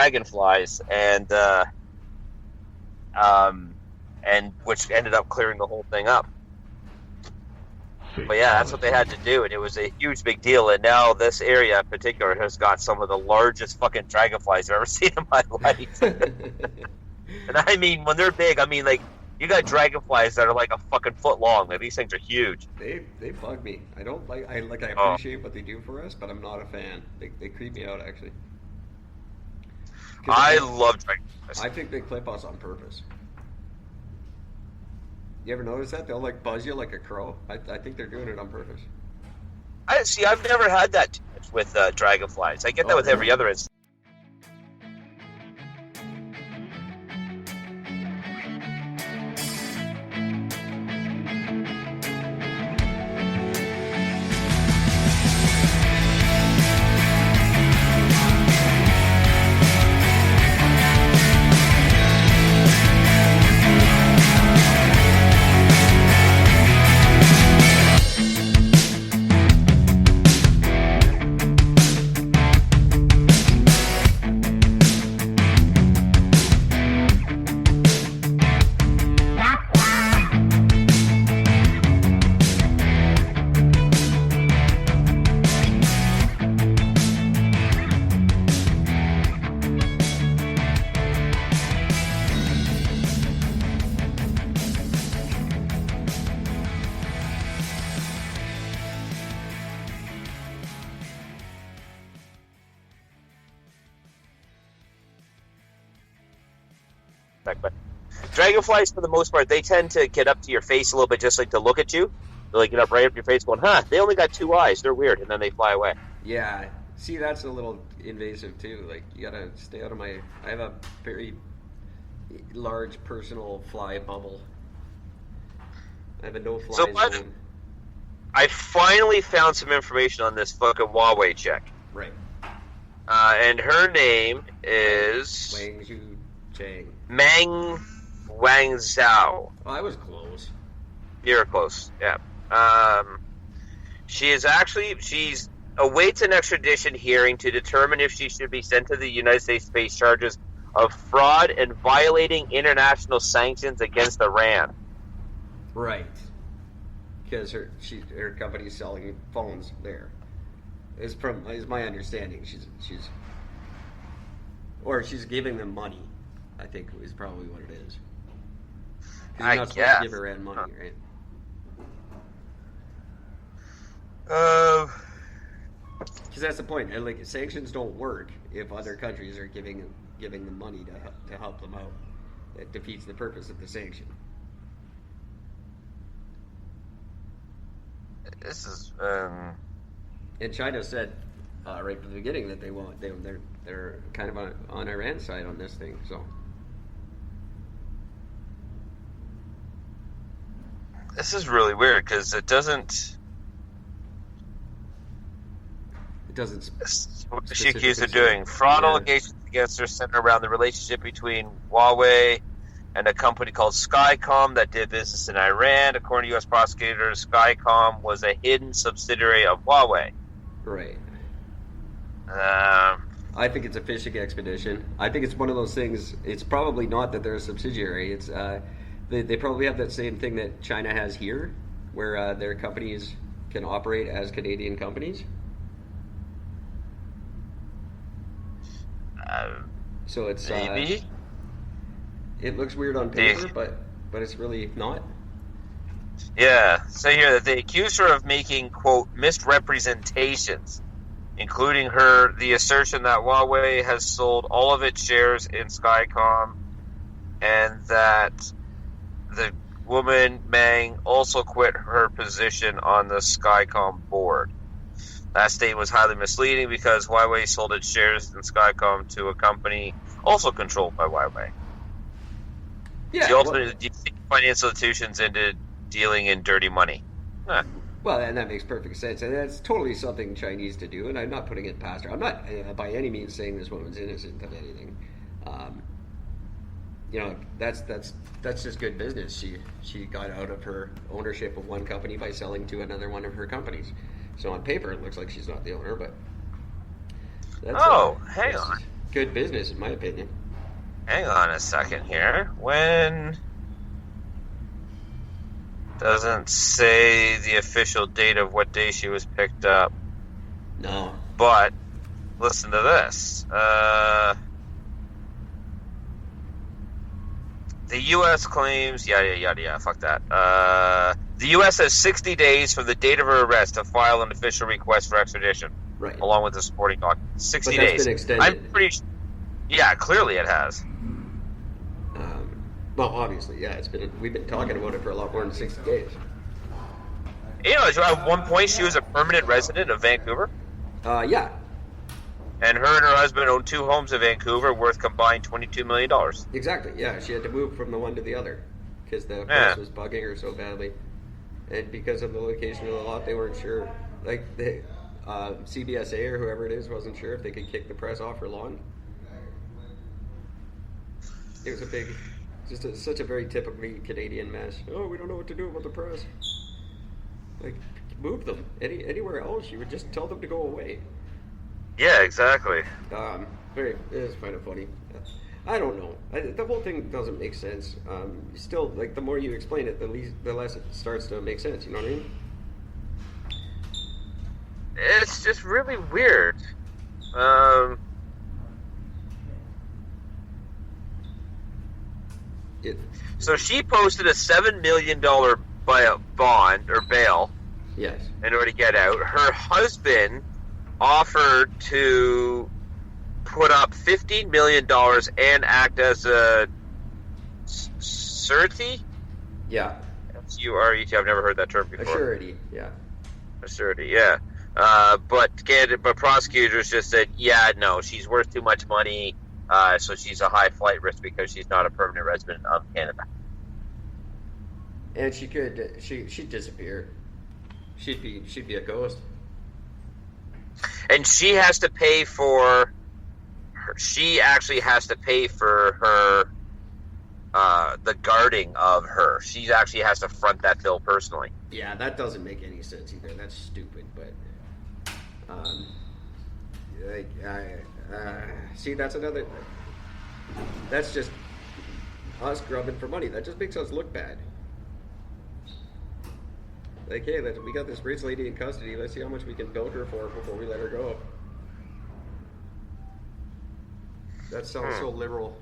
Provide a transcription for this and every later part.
dragonflies, and which ended up clearing the whole thing up. But yeah, that's what they had to do, and it was a huge big deal. And now this area in particular has got some of the largest fucking dragonflies I've ever seen in my life. And I mean, when they're big, I mean, like, you got dragonflies that are like a fucking foot long. Like, these things are huge. They bug me. I don't like. I appreciate what they do for us, but I'm not a fan. They creep me out, actually. I love dragonflies. I think they clip us on purpose. You ever notice that? They'll like buzz you like a crow. I think they're doing it on purpose. I've never had that too much with dragonflies. I get that with every other insect. But dragonflies, for the most part, they tend to get up to your face a little bit, just like to look at you. They like get up right up your face, going, "Huh? They only got 2 eyes. They're weird," and then they fly away. Yeah, see, that's a little invasive too. Like, you gotta stay out of my. I have a very large personal fly bubble. I have a no-fly zone. I finally found some information on this fucking Huawei chick. Right. And her name is Wang Zhu Chang. Meng Wangzhou. Oh, I was close. You're close, yeah. She's awaits an extradition hearing to determine if she should be sent to the United States to face charges of fraud and violating international sanctions against Iran. Right. Because her company's selling phones there. Is my understanding. She's giving them money, I think is probably what it is. You're not supposed to give Iran money, right? Because that's the point. And, like, sanctions don't work if other countries are giving them money to help them out. It defeats the purpose of the sanction. This is And China said right from the beginning that they're kind of on Iran's side on this thing. So this is really weird because it doesn't. What she accused of doing fraud allegations against her center around the relationship between Huawei and a company called Skycom that did business in Iran. According to U.S. prosecutors, Skycom was a hidden subsidiary of Huawei. Right. I think it's a fishing expedition. I think it's one of those things. It's probably not that they're a subsidiary. It's they probably have that same thing that China has here, where their companies can operate as Canadian companies. So it's maybe. It looks weird on paper, but it's really not. Yeah, say here that they accuse her of making, quote, misrepresentations, including the assertion that Huawei has sold all of its shares in Skycom, and that the woman, Meng, also quit her position on the Skycom board. That statement was highly misleading because Huawei sold its shares in Skycom to a company also controlled by Huawei. Yeah, the ultimate financial institutions into dealing in dirty money. Huh. Well, and that makes perfect sense, and that's totally something Chinese to do. And I'm not putting it past her. I'm not by any means saying this woman's innocent of anything. That's just good business. She got out of her ownership of one company by selling to another one of her companies. So on paper, it looks like she's not the owner, but hang on. good business, in my opinion. Hang on a second here. When doesn't say the official date of what day she was picked up. No. But listen to this. The U.S. claims, yada, fuck that. The U.S. has 60 days from the date of her arrest to file an official request for extradition, Right. along with the supporting documents. 60 But that's days. been extended. I'm pretty. Yeah, clearly it has. Well, obviously, yeah. We've been talking about it for a lot more than 60 days. You know, at one point she was a permanent resident of Vancouver, Yeah. and her husband owned 2 homes in Vancouver worth combined $22 million. Exactly. Yeah, she had to move from the one to the other because the press was bugging her so badly, and because of the location of the lot, they weren't sure. Like the CBSA or whoever it is wasn't sure if they could kick the press off her lawn. It was such a very typically Canadian mess. Oh, we don't know what to do about the press. Like, move them anywhere else. You would just tell them to go away. Yeah, exactly. It is kind of funny. I don't know. The whole thing doesn't make sense. Still, like, the more you explain it, the less it starts to make sense. You know what I mean? It's just really weird. So she posted a $7 million bond or bail Yes. in order to get out. Her husband offered to put up $15 million and act as a surety. Yeah. S-U-R-E-T. I've never heard that term before. A surety. Yeah. A surety, yeah. But prosecutors just said, yeah, no, she's worth too much money. So she's a high flight risk because she's not a permanent resident of Canada. And she'd disappear. She'd be a ghost. And she has to pay for she actually has to pay for her the guarding of her. She actually has to front that bill personally. Yeah, that doesn't make any sense either. That's stupid, but see, that's just us grubbing for money. That just makes us look bad. Like, hey, we got this rich lady in custody. Let's see how much we can bilk her for before we let her go. That sounds so liberal.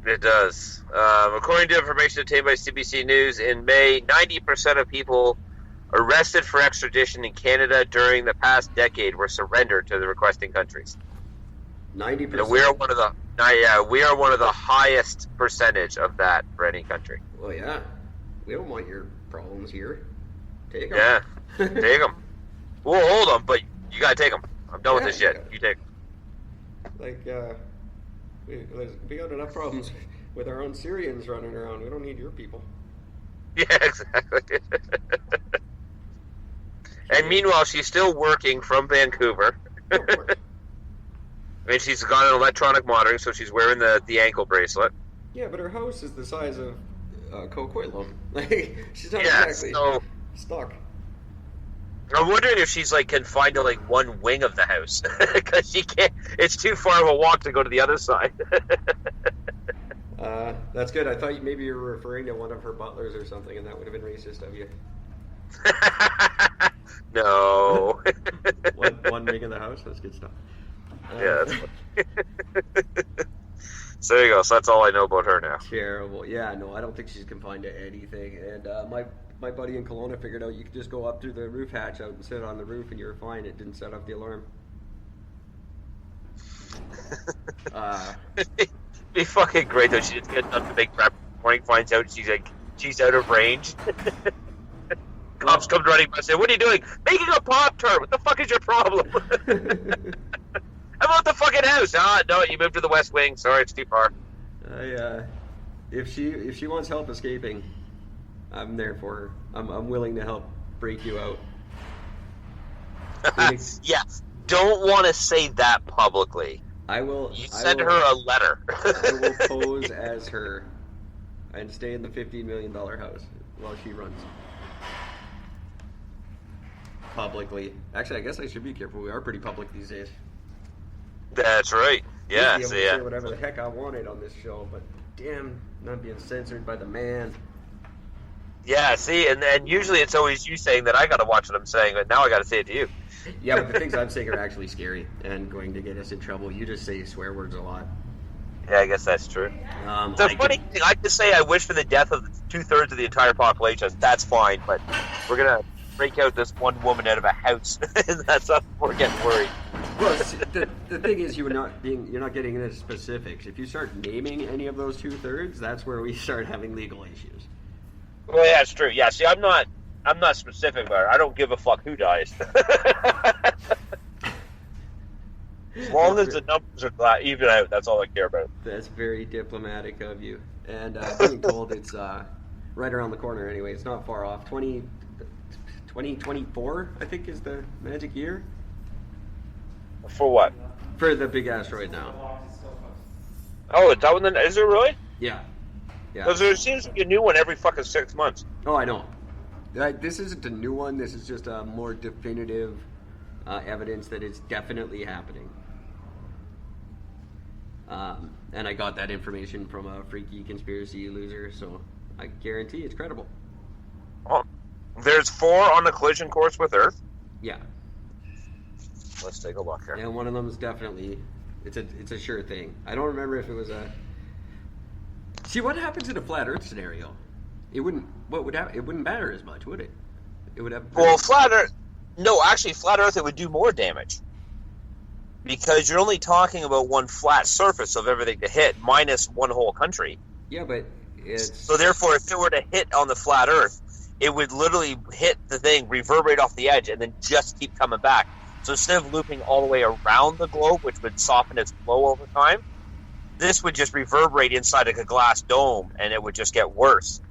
It does. According to information obtained by CBC News, in May, 90% of people arrested for extradition in Canada during the past decade were surrendered to the requesting countries. 90%. We are one of the highest percentage of that for any country. Well, yeah, we don't want your problems here. Take them. Yeah, take them. We'll hold them, but you gotta take them. I'm done with this shit. You take them. Like, we got enough problems with our own Syrians running around. We don't need your people. Yeah, exactly. And meanwhile, she's still working from Vancouver. I mean, she's got an electronic monitoring, so she's wearing the ankle bracelet. Yeah, but her house is the size of Coquitlam. Like, she's not exactly stuck. I'm wondering if she's like confined to like one wing of the house because she can't. It's too far of a walk to go to the other side. That's good. I thought maybe you were referring to one of her butlers or something, and that would have been racist of you. No. one wing of the house. That's good stuff. Yeah. So there you go. So that's all I know about her now. Terrible. Yeah, no, I don't think she's confined to anything. And my buddy in Kelowna figured out you could just go up through the roof hatch out and sit on the roof, and you were fine. It didn't set off the alarm. It'd be fucking great though. She just gets done to make prep. Morning finds out she's out of range. Cops come running by and say, "What are you doing? Making a Pop-Tart. What the fuck is your problem?" I'm out the fucking house. No, you moved to the West Wing. Sorry, it's too far. If she wants help escaping, I'm there for her. I'm willing to help break you out. Yes. Don't want to say that publicly. I will. You send her a letter. I will pose as her and stay in the $15 million house while she runs. Publicly. Actually, I guess I should be careful. We are pretty public these days. That's right. Yeah, be able so to yeah. say whatever the heck I wanted on this show, but damn, not being censored by the man. Yeah, see, and usually it's always you saying that I got to watch what I'm saying, but now I got to say it to you. Yeah, but the things I'm saying are actually scary and going to get us in trouble. You just say swear words a lot. Yeah, I guess that's true. The funny thing, I just say I wish for the death of 2/3 of the entire population. That's fine, but we're gonna break out this one woman out of a house, and that's up. We're getting worried. Well, the thing is, you're not getting into specifics. If you start naming any of those 2/3, that's where we start having legal issues. Well, yeah, it's true. Yeah, see, I'm not specific about it. I don't give a fuck who dies. As long as the numbers are even out, that's all I care about. That's very diplomatic of you. And being told it's right around the corner anyway. It's not far off. 2024, I think, is the magic year. For what? For the big asteroid now. Oh, is that one? Is it really? Yeah. Because there seems to be a new one every fucking 6 months. Oh, I know. This isn't a new one. This is just a more definitive evidence that it's definitely happening. And I got that information from a freaky conspiracy loser, so I guarantee it's credible. Oh, there's 4 on the collision course with Earth. Yeah. Let's take a look here. And one of them is definitely it's a sure thing. I don't remember if it was a. See, what happens in a flat Earth scenario? It wouldn't. What would happen? It wouldn't matter as much, would it? It would have. Well, flat Earth. No, actually, flat Earth it would do more damage because you're only talking about one flat surface of everything to hit, minus one whole country. Yeah, but it's so therefore, if it were to hit on the flat Earth, it would literally hit the thing, reverberate off the edge, and then just keep coming back. So instead of looping all the way around the globe, which would soften its flow over time, this would just reverberate inside like a glass dome, and it would just get worse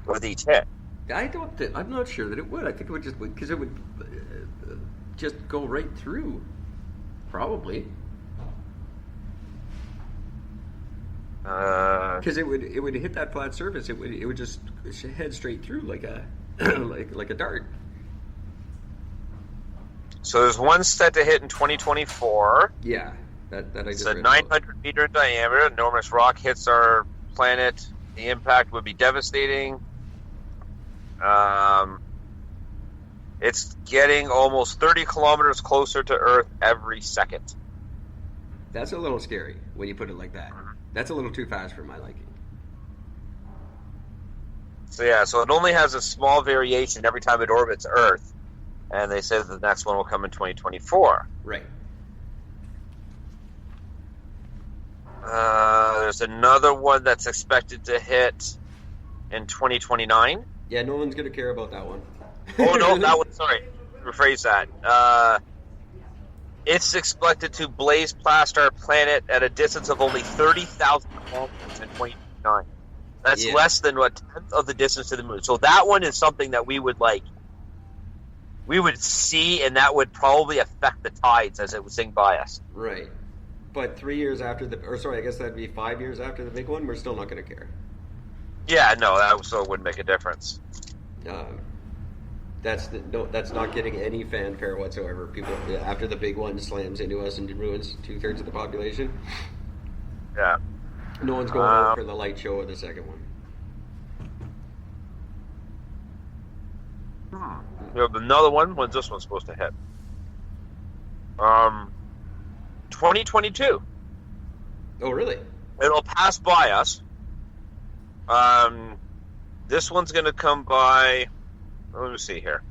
with each hit. I'm not sure that it would. I think it would just because it would just go right through, probably. Because it would hit that flat surface. It would just head straight through like a like a dart. So there's one set to hit in 2024. Yeah, that I just. It's a 900 meter in diameter. Enormous rock hits our planet. The impact would be devastating. It's getting almost 30 kilometers closer to Earth every second. That's a little scary when you put it like that. That's a little too fast for my liking. So yeah, so it only has a small variation every time it orbits Earth. And they say that the next one will come in 2024. Right. There's another one that's expected to hit in 2029. Yeah, no one's going to care about that one. Oh, no, that one, sorry. Rephrase that. It's expected to blaze past our planet at a distance of only 30,000 kilometers in 2029. That's less than a tenth of the distance to the moon. So that one is something that we would see, and that would probably affect the tides as it would sing by us. Right. But 3 years after I guess that'd be 5 years after the big one, we're still not going to care. Yeah, no, that still wouldn't make a difference. That's not getting any fanfare whatsoever. People, after the big one slams into us and ruins 2/3 of the population. Yeah. No one's going out for the light show of the second one. We have another one. When's this one supposed to hit? 2022. Oh, really? It'll pass by us. This one's going to come by. Let me see here.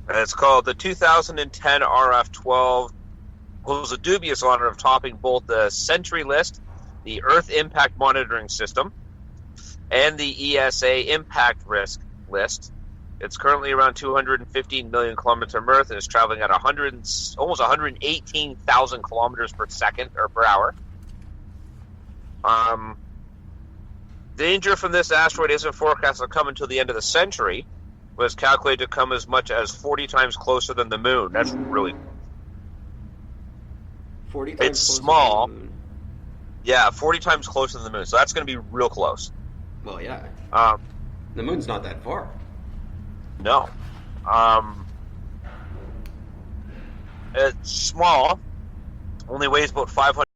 And it's called the 2010 RF-12. Holds a dubious honor of topping both the Century List, the Earth Impact Monitoring System, and the ESA Impact Risk List. It's currently around 215 million kilometers from Earth and is traveling at almost 118,000 kilometers per second or per hour. Danger from this asteroid isn't forecast to come until the end of the century, but is calculated to come as much as 40 times closer than the moon. That's really 40 times it's closer small. than the moon. Yeah, 40 times closer than the moon. So that's going to be real close. Well, yeah. The moon's not that far. No. It's small. Only weighs about 500